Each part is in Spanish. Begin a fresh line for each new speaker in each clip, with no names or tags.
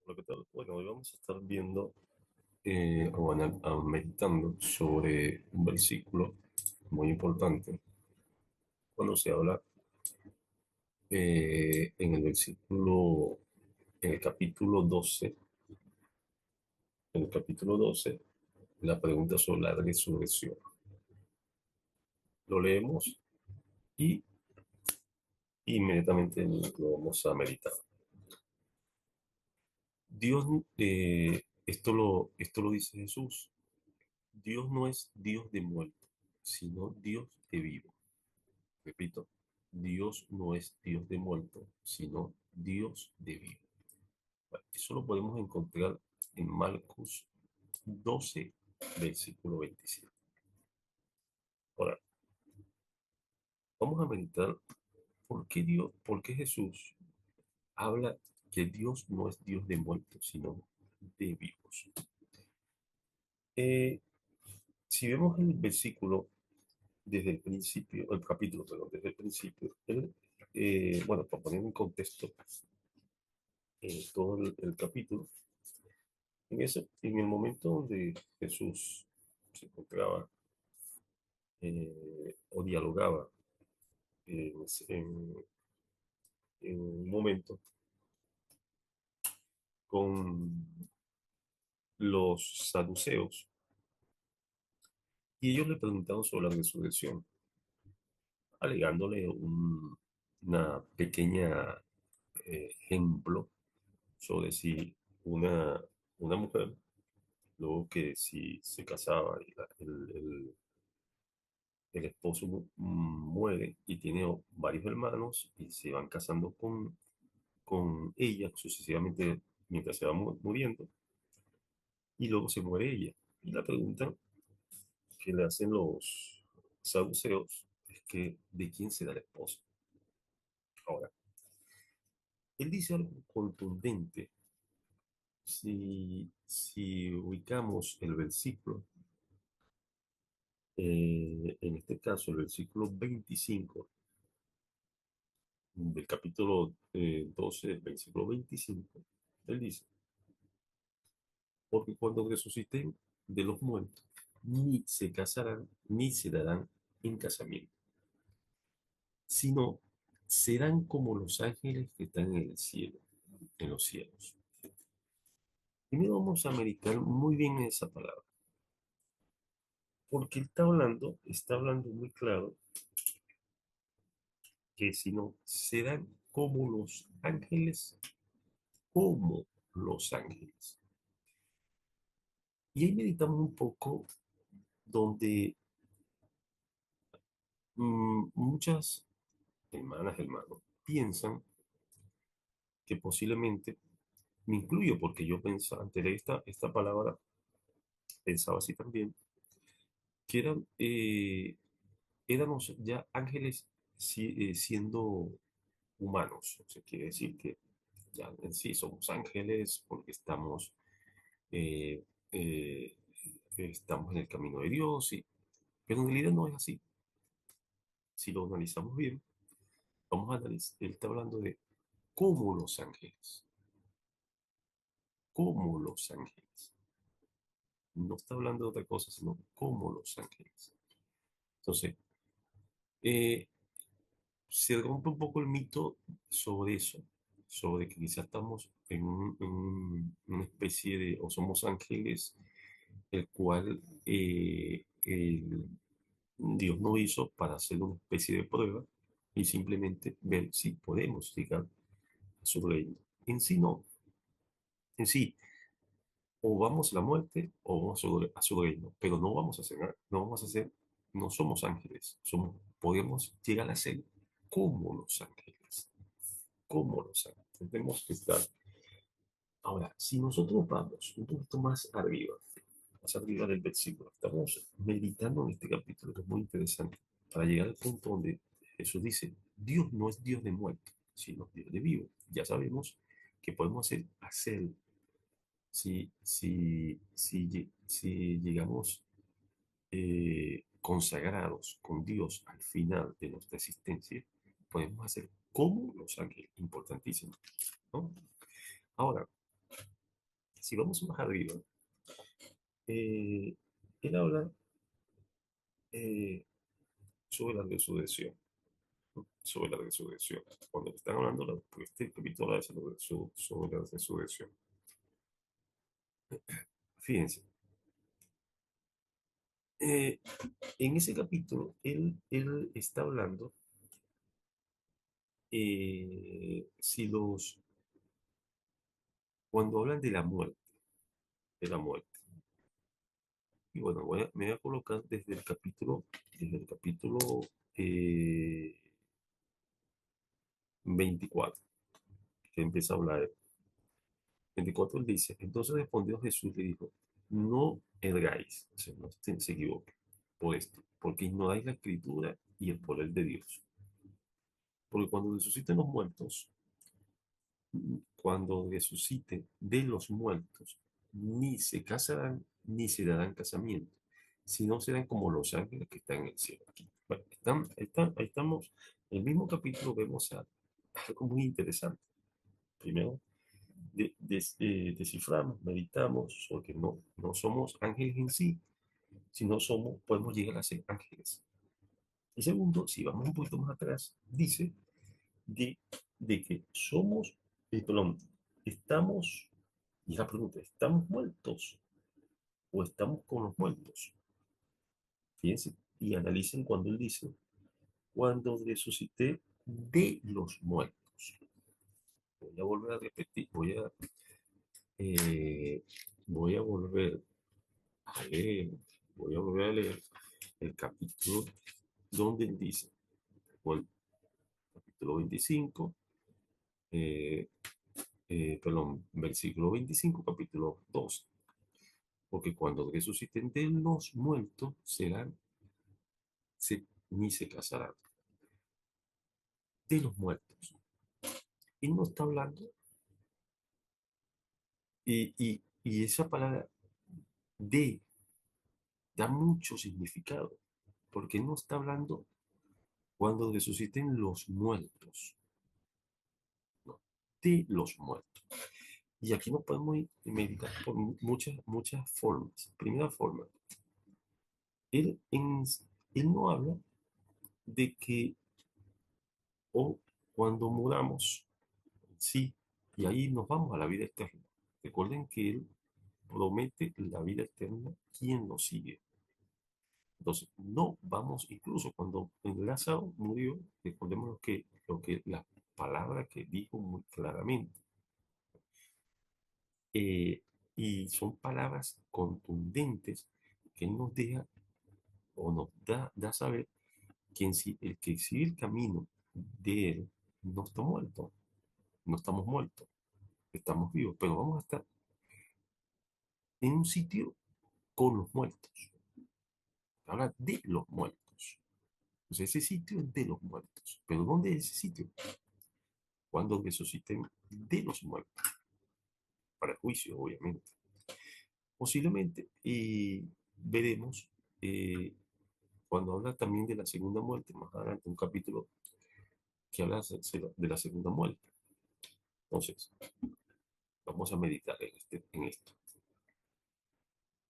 Hola, ¿qué tal? Bueno, hoy vamos a estar viendo meditando sobre un versículo muy importante cuando se habla en el versículo, en el capítulo 12, en el capítulo 12, la pregunta sobre la resurrección. Lo leemos y inmediatamente lo vamos a meditar. Dios, esto lo dice Jesús, Dios no es Dios de muertos, sino Dios de vivos. Repito, Dios no es Dios de muerto, sino Dios de vivo. Bueno, eso lo podemos encontrar en Marcos 12, versículo 27. Ahora, vamos a meditar por qué Jesús habla que Dios no es Dios de muertos, sino de vivos. Eh, si vemos el versículo desde el principio, el capítulo, perdón, desde el principio, bueno, para poner en contexto todo el capítulo, en el momento donde Jesús se encontraba o dialogaba en, en un momento con los saduceos y ellos le preguntaron sobre la resurrección, alegándole una pequeña ejemplo sobre si una, una mujer, luego que si se casaba y el esposo muere y tiene varios hermanos y se van casando con ella sucesivamente mientras se va muriendo y luego se muere ella. Y la pregunta que le hacen los saduceos es que ¿de quién será la esposa? Ahora, él dice algo contundente. Si ubicamos el versículo, en este caso el versículo 25 del capítulo 12, versículo 25, él dice, porque cuando resuciten de los muertos, ni se casarán, ni se darán en casamiento, sino serán como los ángeles que están en el cielo, en los cielos. Primero vamos a meditar muy bien esa palabra, porque él está hablando muy claro que si no, serán como los ángeles. Y ahí meditamos un poco donde muchas hermanos, piensan que posiblemente, me incluyo porque yo pensaba, antes de esta palabra, pensaba así también, que éramos ya ángeles siendo humanos. O sea, quiere decir que ya en sí somos ángeles porque eh, eh, estamos en el camino de Dios, pero en realidad no es así. Si lo analizamos bien, vamos a analizar, él está hablando de cómo los ángeles, cómo los ángeles. No está hablando de otra cosa, sino cómo los ángeles. Entonces, eh, se rompe un poco el mito sobre eso, sobre que quizás estamos en una especie de, o somos ángeles, el cual Dios nos hizo para hacer una especie de prueba y simplemente ver si podemos llegar a su reino. En sí no, en sí, o vamos a la muerte o vamos a su reino, pero no vamos a hacer, no vamos a hacer, no somos ángeles, podemos llegar a ser como los ángeles, como los ángeles. Tenemos que estar. Ahora, si nosotros vamos un poquito más arriba del versículo, estamos meditando en este capítulo que es muy interesante, para llegar al punto donde Jesús dice, Dios no es Dios de muerto, sino Dios de vivo. Ya sabemos que podemos hacer si llegamos consagrados con Dios al final de nuestra existencia, podemos hacer como los ángeles, importantísimo, ¿no? Ahora, Si vamos más arriba, eh, él habla eh, sobre la resurrección, ¿no? Sobre la resurrección. Cuando están hablando, porque este capítulo habla sobre la resurrección. Fíjense, eh, en ese capítulo, él está hablando si cuando hablan de la muerte. Y bueno, me voy a colocar desde el capítulo eh, 24, que empieza a hablar. 24 él dice, entonces respondió Jesús y le dijo, no ergáis, o sea, no se equivoquen por esto, porque ignoráis la escritura y el poder de Dios. Porque cuando resuciten de los muertos, ni se casarán ni se darán casamiento, sino serán como los ángeles que están en el cielo. Aquí, bueno, ahí estamos, en el mismo capítulo vemos algo muy interesante. Primero, desciframos, meditamos, porque no somos ángeles en sí, sino podemos llegar a ser ángeles. Y segundo, si vamos un poquito más atrás, dice de, de que perdón, estamos, y la pregunta, ¿estamos muertos o estamos con los muertos? Fíjense y analicen cuando él dice, cuando resucité de los muertos. Voy a volver a repetir, eh, voy a volver a leer, voy a volver a leer el capítulo donde él dice, bueno, capítulo 25, eh, perdón, versículo 25, capítulo 2. Porque cuando resuciten de los muertos, ni se casarán. De los muertos. Y no está hablando, y esa palabra de da mucho significado, porque no está hablando cuando resuciten los muertos, no, de los muertos. Y aquí nos podemos meditar por muchas formas. Primera forma, él, en- él no habla de que o cuando muramos, sí, y ahí nos vamos a la vida eterna. Recuerden que él promete la vida eterna quien lo sigue. Entonces, no vamos, incluso cuando Lázaro murió, recordemos la palabra que dijo muy claramente. Eh, y son palabras contundentes que él nos deja o nos da a saber que el que sigue el camino de él no está muerto, no estamos muertos, estamos vivos, pero vamos a estar en un sitio con los muertos. Habla de los muertos. Entonces, ese sitio es de los muertos. ¿Pero dónde es ese sitio? Cuando resuciten de los muertos. Para el juicio, obviamente. Posiblemente veremos cuando habla también de la segunda muerte, más adelante, un capítulo que habla de la segunda muerte. Entonces, vamos a meditar en esto,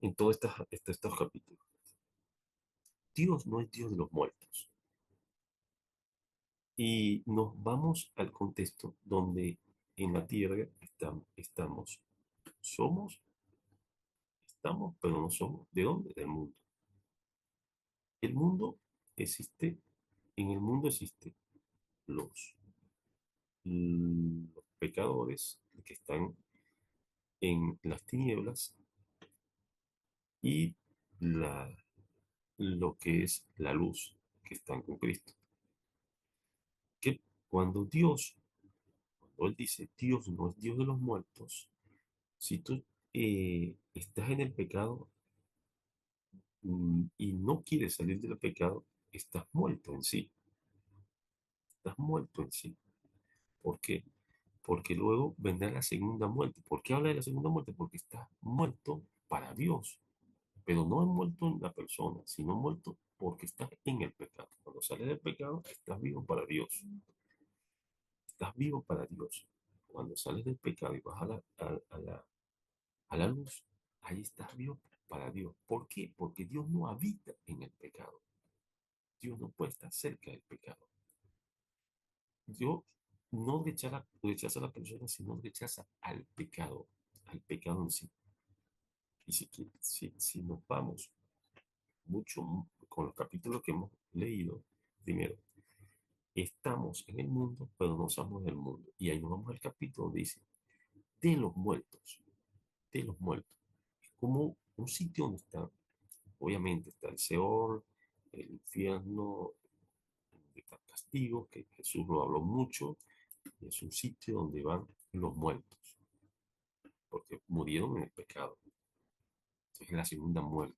en todos estos capítulos. Dios no es Dios de los muertos. Y nos vamos al contexto donde en la tierra somos, estamos, pero no somos. ¿De dónde? Del mundo. El mundo existe, en el mundo existen los, los pecadores que están en las tinieblas y lo que es la luz que están con Cristo. Que cuando cuando Él dice Dios no es Dios de los muertos, si tú estás en el pecado y no quieres salir del pecado, estás muerto en sí. Estás muerto en sí. ¿Por qué? Porque luego vendrá la segunda muerte. ¿Por qué habla de la segunda muerte? Porque estás muerto para Dios, pero no es muerto en la persona, sino muerto porque estás en el pecado. Cuando sales del pecado, estás vivo para Dios. Estás vivo para Dios. Cuando sales del pecado y vas a la luz, ahí está Dios para Dios. ¿Por qué? Porque Dios no habita en el pecado. Dios no puede estar cerca del pecado. Dios no rechaza a la persona, sino rechaza al pecado en sí. Y si nos vamos mucho con los capítulos que hemos leído, primero, estamos en el mundo, pero no somos del mundo. Y ahí nos vamos al capítulo donde dice, de los muertos, de los muertos. Es como un sitio donde está, obviamente, está el Seol, el infierno, donde está el castigo, que Jesús lo habló mucho, y es un sitio donde van los muertos, porque murieron en el pecado. Es la segunda muerte.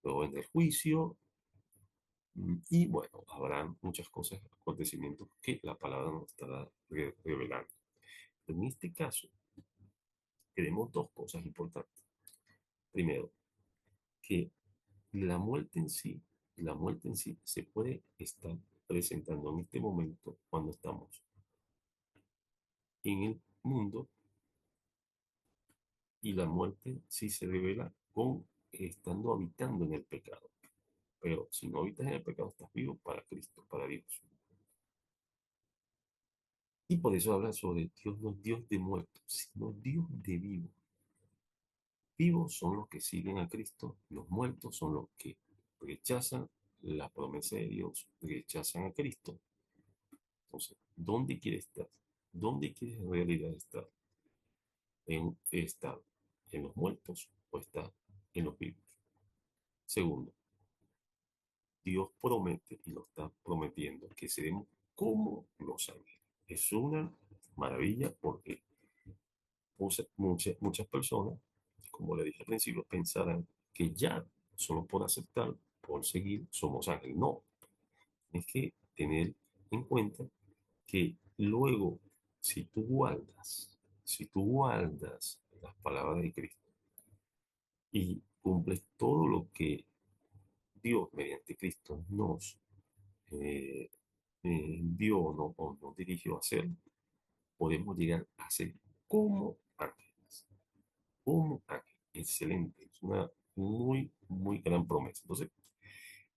Luego en el juicio, y bueno, habrán muchas cosas, acontecimientos que la palabra nos estará revelando. En este caso, tenemos dos cosas importantes. Primero, que la muerte en sí se puede estar presentando en este momento cuando estamos en el mundo y la muerte sí se revela con estando habitando en el pecado. Pero si no habitas en el pecado, estás vivo para Cristo, para Dios. Y por eso habla sobre Dios, no es Dios de muertos, sino Dios de vivos. Vivos son los que siguen a Cristo, los muertos son los que rechazan la promesa de Dios, rechazan a Cristo. Entonces, ¿dónde quieres estar? ¿Dónde quieres en realidad estar? ¿Estar en los muertos o estar en los vivos? Segundo, Dios promete y lo está prometiendo que seremos como los ángeles. Es una maravilla porque muchas personas, como le dije al principio, pensarán que ya solo por aceptar, por seguir, somos ángeles. No, es que tener en cuenta que luego, si tú guardas las palabras de Cristo y cumples todo lo que Dios mediante Cristo nos eh, envió o nos dirigió a hacer, podemos llegar a ser como ángeles. Como ángeles. Excelente. Es una muy, muy gran promesa. Entonces,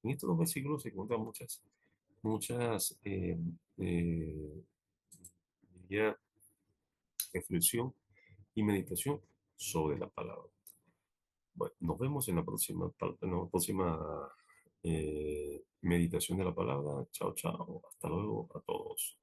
en estos dos versículos se encuentran muchas diría, reflexión y meditación sobre la palabra. Bueno, nos vemos en la próxima, en la próxima meditación de la palabra. Chao, chao. Hasta luego a todos.